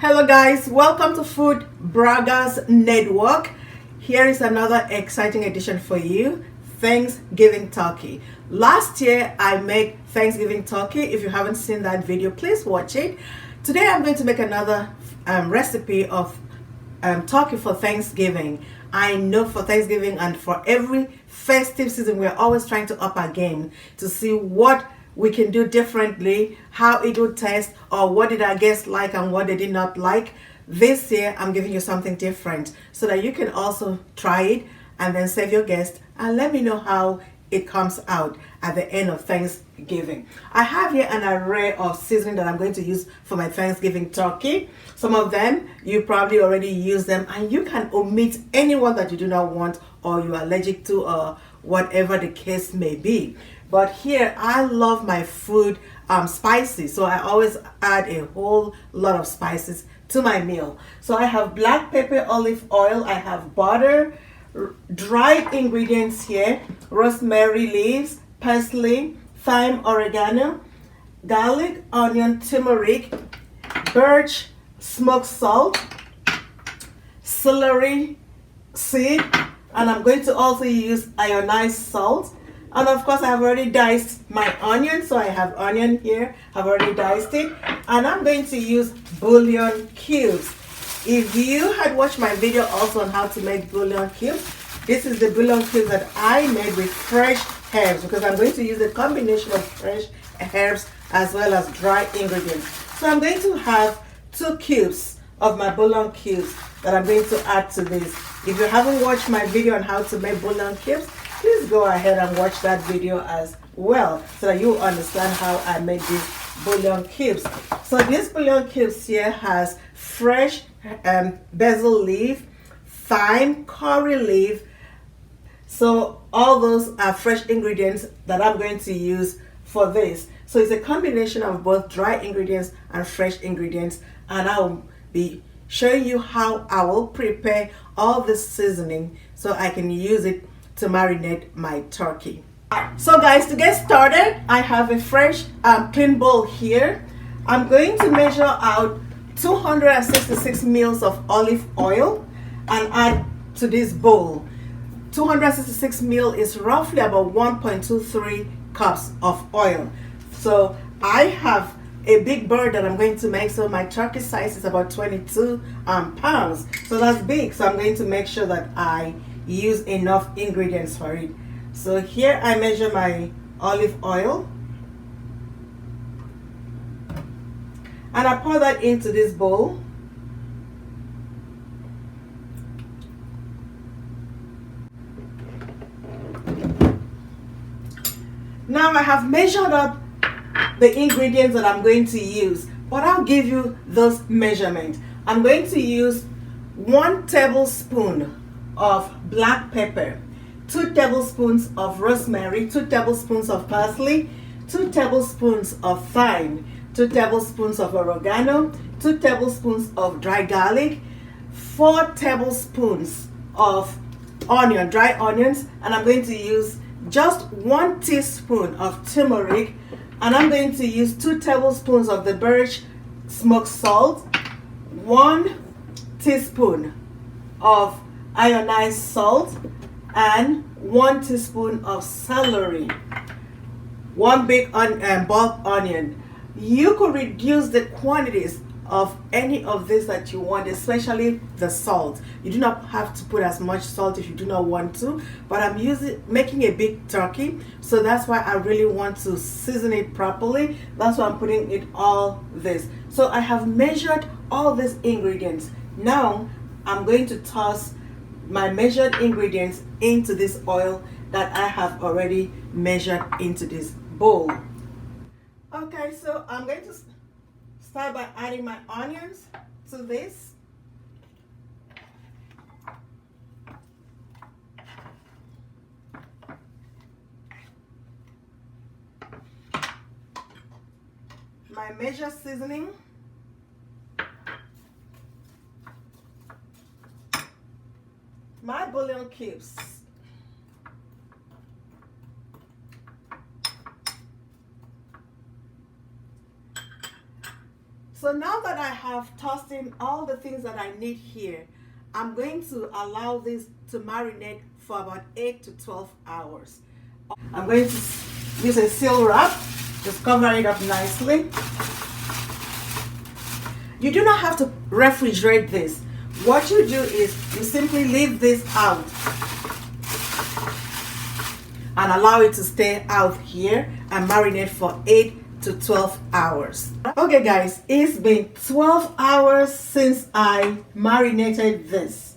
Hello guys, welcome to Food Braggers Network. Here is another exciting edition for you, Thanksgiving turkey. Last year I made Thanksgiving turkey. If you haven't seen that video, please watch it. Today I'm going to make another recipe of turkey for Thanksgiving. I know for Thanksgiving and for every festive season we're always trying to up our game to see what we can do differently, how it would taste, or what did our guests like and what they did not like. This year I'm giving you something different so that you can also try it and then save your guests and let me know how it comes out at the end of Thanksgiving. I have here an array of seasoning that I'm going to use for my Thanksgiving turkey. Some of them you probably already use them, and you can omit anyone that you do not want or you are allergic to, or whatever the case may be. But here I love my food spicy, so I always add a whole lot of spices to my meal. So I have black pepper, olive oil, I have butter, dried ingredients here, rosemary leaves, parsley, thyme, oregano, garlic, onion, turmeric, birch, smoked salt, celery seed, and I'm going to also use ionized salt. And of course I have already diced my onion, so I have onion here, I've already diced it, and I'm going to use bouillon cubes. If you had watched my video also on how to make bouillon cubes, this is the bouillon cubes that I made with fresh herbs, because I'm going to use a combination of fresh herbs as well as dry ingredients. So I'm going to have 2 cubes of my bouillon cubes that I'm going to add to this. If you haven't watched my video on how to make bouillon cubes, please go ahead and watch that video as well so that you understand how I made these bouillon cubes. So this bouillon cubes here has fresh basil leaf, thyme, curry leaf. So all those are fresh ingredients that I'm going to use for this. So it's a combination of both dry ingredients and fresh ingredients, and I'll be showing you how I will prepare all this seasoning so I can use it to marinate my turkey. So guys, to get started, I have a fresh clean bowl here. I'm going to measure out 266 mils of olive oil and add to this bowl. 266 mil is roughly about 1.23 cups of oil. So I have a big bird that I'm going to make, so my turkey size is about 22 pounds. So that's big, so I'm going to make sure that I use enough ingredients for it. So here I measure my olive oil and I pour that into this bowl. Now I have measured up the ingredients that I'm going to use, but I'll give you those measurements. I'm going to use 1 tablespoon of black pepper, 2 tablespoons of rosemary, 2 tablespoons of parsley, 2 tablespoons of thyme, 2 tablespoons of oregano, 2 tablespoons of dry garlic, 4 tablespoons of onion, dry onions, and I'm going to use just 1 teaspoon of turmeric, and I'm going to use 2 tablespoons of the birch smoked salt, 1 teaspoon of ionized salt, and 1 teaspoon of celery, 1 big bulk onion. You could reduce the quantities of any of this that you want, especially the salt. You do not have to put as much salt if you do not want to, but I'm making a big turkey, so that's why I really want to season it properly. That's why I'm putting it all this. So I have measured all these ingredients. Now I'm going to toss my measured ingredients into this oil that I have already measured into this bowl. Okay, so I'm going to start by adding my onions to this. My measured seasoning. My bouillon cubes. So now that I have tossed in all the things that I need here, I'm going to allow this to marinate for about 8 to 12 hours. I'm going to use a seal wrap, just cover it up nicely. You do not have to refrigerate this. What you do is you simply leave this out and allow it to stay out here and marinate for 8 to 12 hours. Okay guys, it's been 12 hours since I marinated this.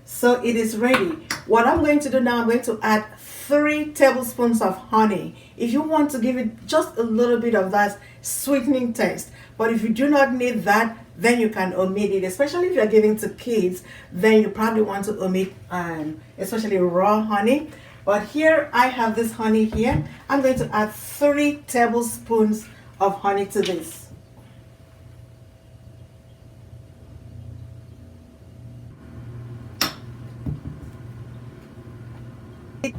So it is ready. What I'm going to do now, I'm going to add 3 tablespoons of honey. If you want to give it just a little bit of that sweetening taste. But if you do not need that, then you can omit it. Especially if you're giving to kids, then you probably want to omit especially raw honey. But here I have this honey here. I'm going to add 3 tablespoons of honey to this. And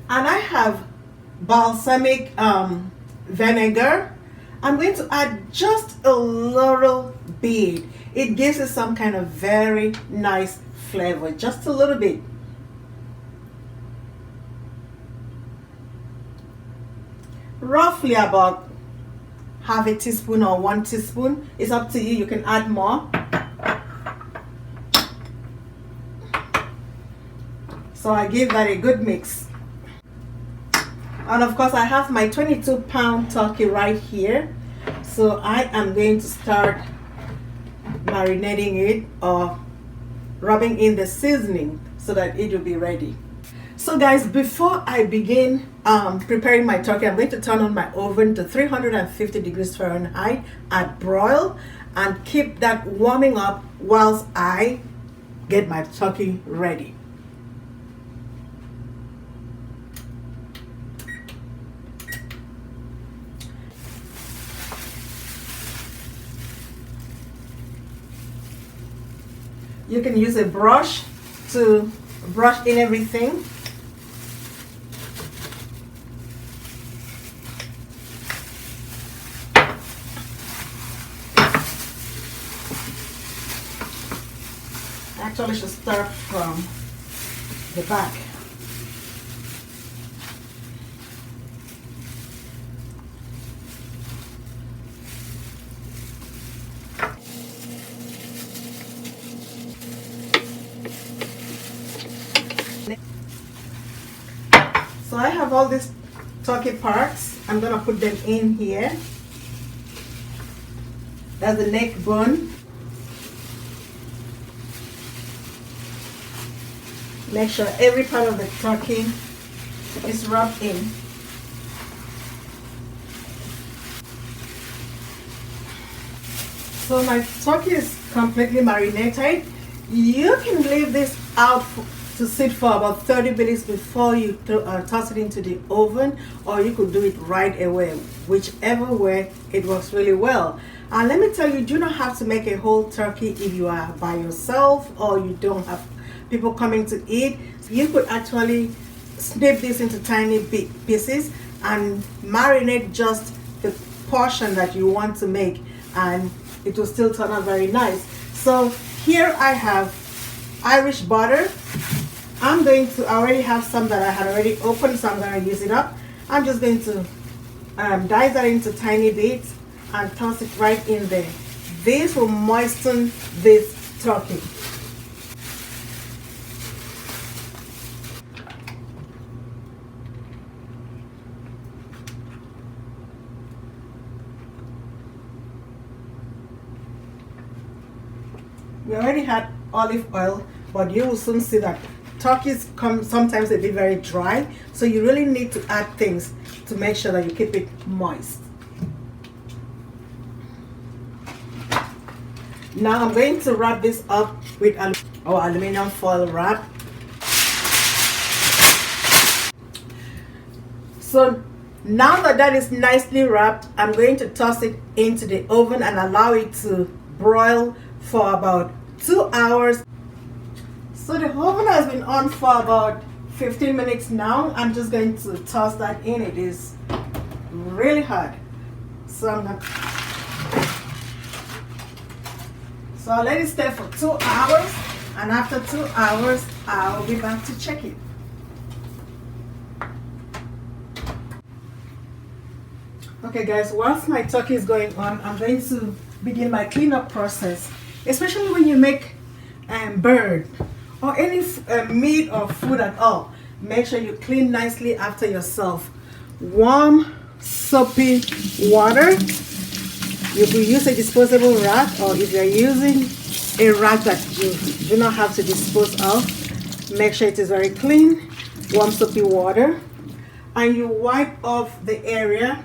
I have balsamic vinegar. I'm going to add just a little bit. It gives it some kind of very nice flavor, just a little bit. Roughly about half a teaspoon or 1 teaspoon. It's up to you. You can add more. So I give that a good mix. And of course I have my 22-pound turkey right here. So I am going to start marinating it or rubbing in the seasoning so that it will be ready. So guys, before I begin preparing my turkey, I'm going to turn on my oven to 350 degrees Fahrenheit at broil and keep that warming up whilst I get my turkey ready. You can use a brush to brush in everything. Actually should start from the back. So I have all these turkey parts. I'm gonna put them in here. That's the neck bone. Make sure every part of the turkey is rubbed in. So my turkey is completely marinated. You can leave this out to sit for about 30 minutes before you toss it into the oven, or you could do it right away, whichever way it works really well. And let me tell you, you do not have to make a whole turkey if you are by yourself or you don't have people coming to eat. You could actually snip this into tiny big pieces and marinate just the portion that you want to make, and it will still turn out very nice. So here I have Irish butter. I already have some that I had already opened, so I'm going to use it up. I'm just going to dice that into tiny bits and toss it right in there. This will moisten this turkey. We already had olive oil, but you will soon see that turkeys sometimes they be very dry, so you really need to add things to make sure that you keep it moist. Now I'm going to wrap this up with aluminum foil wrap. So now that is nicely wrapped, I'm going to toss it into the oven and allow it to broil for about 2 hours. So the oven has been on for about 15 minutes now. I'm just going to toss that in. It is really hot. So I'm going to So I'll let it stay for 2 hours, and after 2 hours, I'll be back to check it. Okay guys, whilst my turkey is going on, I'm going to begin my cleanup process. Especially when you make bird or any meat or food at all, make sure you clean nicely after yourself. Warm, soapy water. You could use a disposable rag, or if you're using a rag that you do not have to dispose of, make sure it is very clean. Warm, soapy water, and you wipe off the area.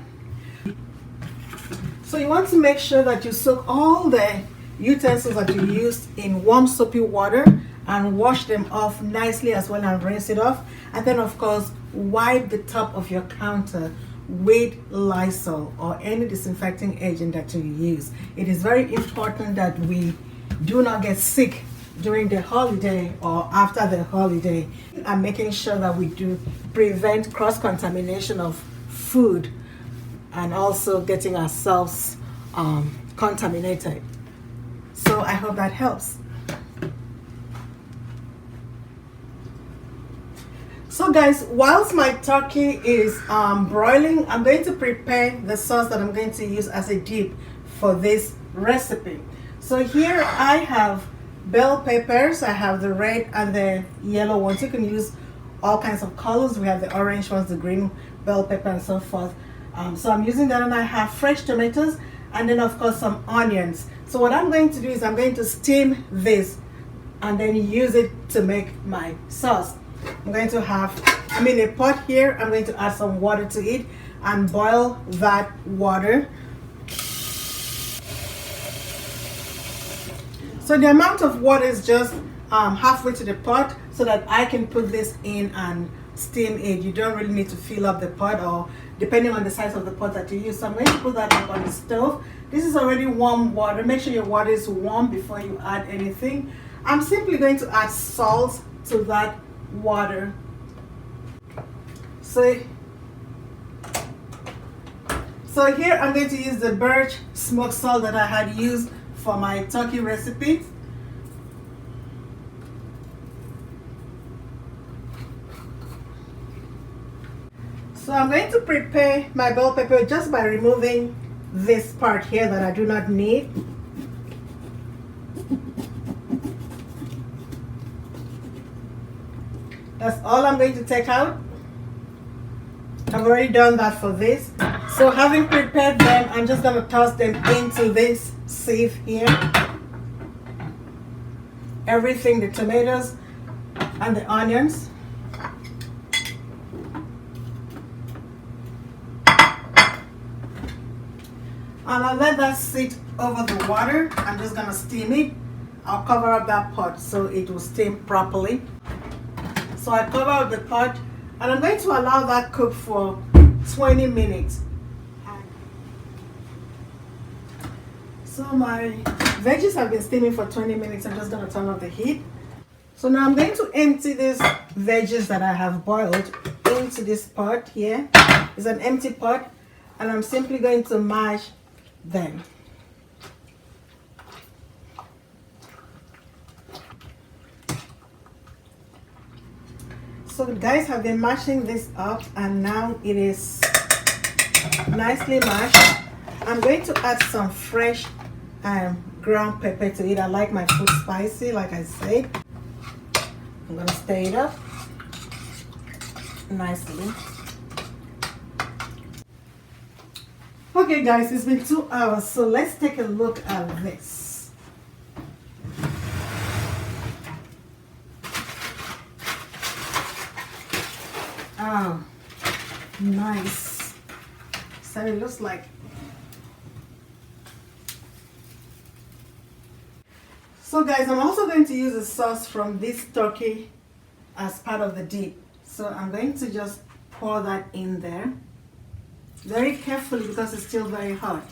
So you want to make sure that you soak all the utensils that you used in warm soapy water and wash them off nicely as well, and rinse it off. And then of course wipe the top of your counter with Lysol or any disinfecting agent that you use. It is very important that we do not get sick during the holiday or after the holiday, and making sure that we do prevent cross-contamination of food and also getting ourselves contaminated. So I hope that helps. So guys, whilst my turkey is broiling, I'm going to prepare the sauce that I'm going to use as a dip for this recipe. So here I have bell peppers. I have the red and the yellow ones. You can use all kinds of colors. We have the orange ones, the green bell pepper, and so forth. So I'm using that, and I have fresh tomatoes, and then of course some onions. So what I'm going to do is I'm going to steam this and then use it to make my sauce. I'm going to have, a pot here. I'm going to add some water to it and boil that water. So the amount of water is just halfway to the pot, so that I can put this in and steam it. You don't really need to fill up the pot, or depending on the size of the pot that you use. So I'm going to put that up on the stove. This is already warm water. Make sure your water is warm before you add anything. I'm simply going to add salt to that water. So here I'm going to use the birch smoked salt that I had used for my turkey recipe. So I'm going to prepare my bell pepper just by removing this part here that I do not need. That's all I'm going to take out. I've already done that for this. So having prepared them, I'm just going to toss them into this sieve here. Everything, the tomatoes and the onions. And I'll let that sit over the water. I'm just going to steam it. I'll cover up that pot so it will steam properly. So I cover up the pot, and I'm going to allow that cook for 20 minutes. So my veggies have been steaming for 20 minutes. I'm just going to turn off the heat. So now I'm going to empty these veggies that I have boiled into this pot here. It's an empty pot, and I'm simply going to mash them. So the guys have been mashing this up, and now it is nicely mashed. I'm going to add some fresh ground pepper to it. I like my food spicy, like I said. I'm going to stir it up nicely. Okay guys, it's been 2 hours, so let's take a look at this. Oh, nice. So it looks like. So guys, I'm also going to use a sauce from this turkey as part of the dip. So I'm going to just pour that in there. Very carefully because it's still very hot.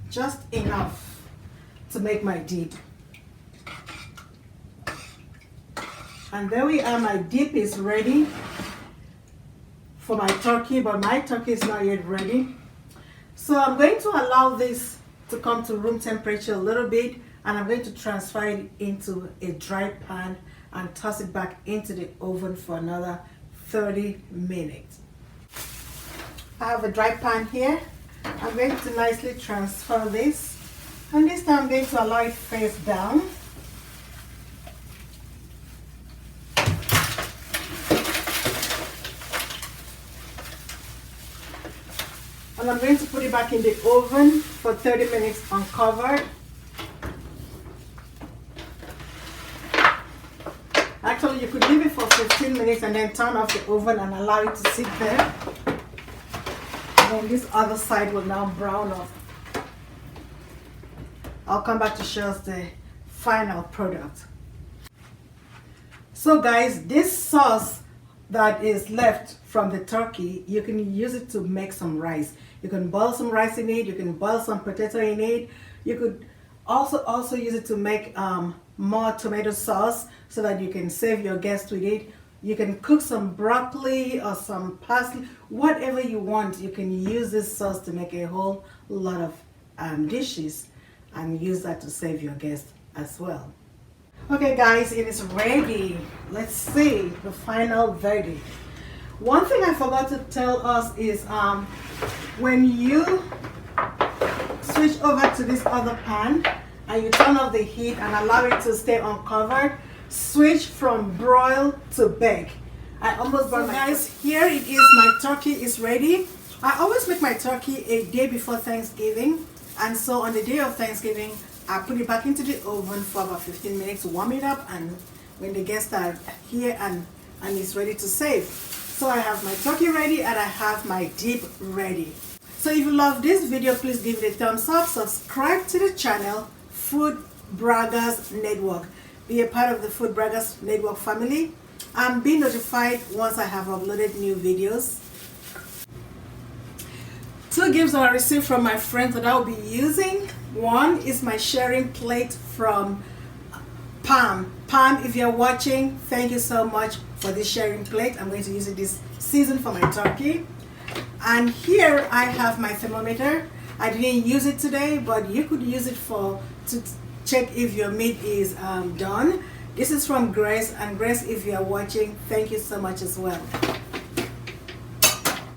Just enough to make my dip. And there we are, my dip is ready for my turkey, but my turkey is not yet ready. So I'm going to allow this to come to room temperature a little bit and I'm going to transfer it into a dry pan and toss it back into the oven for another 30 minutes. I have a dry pan here. I'm going to nicely transfer this, and this time I'm going to allow it face down. And I'm going to put it back in the oven for 30 minutes uncovered. Actually, you could leave it for 15 minutes and then turn off the oven and allow it to sit there. And then this other side will now brown up. I'll come back to show us the final product. So guys, this sauce that is left from the turkey, you can use it to make some rice. You can boil some rice in it, you can boil some potato in it. You could also use it to make more tomato sauce so that you can save your guests with it. You can cook some broccoli or some parsley, whatever you want. You can use this sauce to make a whole lot of dishes and use that to save your guests as well. Okay guys, it is ready. Let's see the final verdict. One thing I forgot to tell us is when you switch over to this other pan and you turn off the heat and allow it to stay uncovered, switch from broil to bake. I almost burned my guys, here it is, my turkey is ready. I always make my turkey a day before Thanksgiving, and so on the day of Thanksgiving I put it back into the oven for about 15 minutes to warm it up, and when the guests are here and it's ready to serve. So I have my turkey ready and I have my dip ready. So if you love this video, please give it a thumbs up, subscribe to the channel Food Braggers Network. Be a part of the Food Braggers Network family and be notified once I have uploaded new videos. Two gifts that I received from my friends that I will be using. One is my sharing plate from Pam. Pam, if you're watching, thank you so much for this sharing plate. I'm going to use it this season for my turkey. And here I have my thermometer. I didn't use it today, but you could use it to check if your meat is done. This is from Grace, and Grace, if you are watching, thank you so much as well.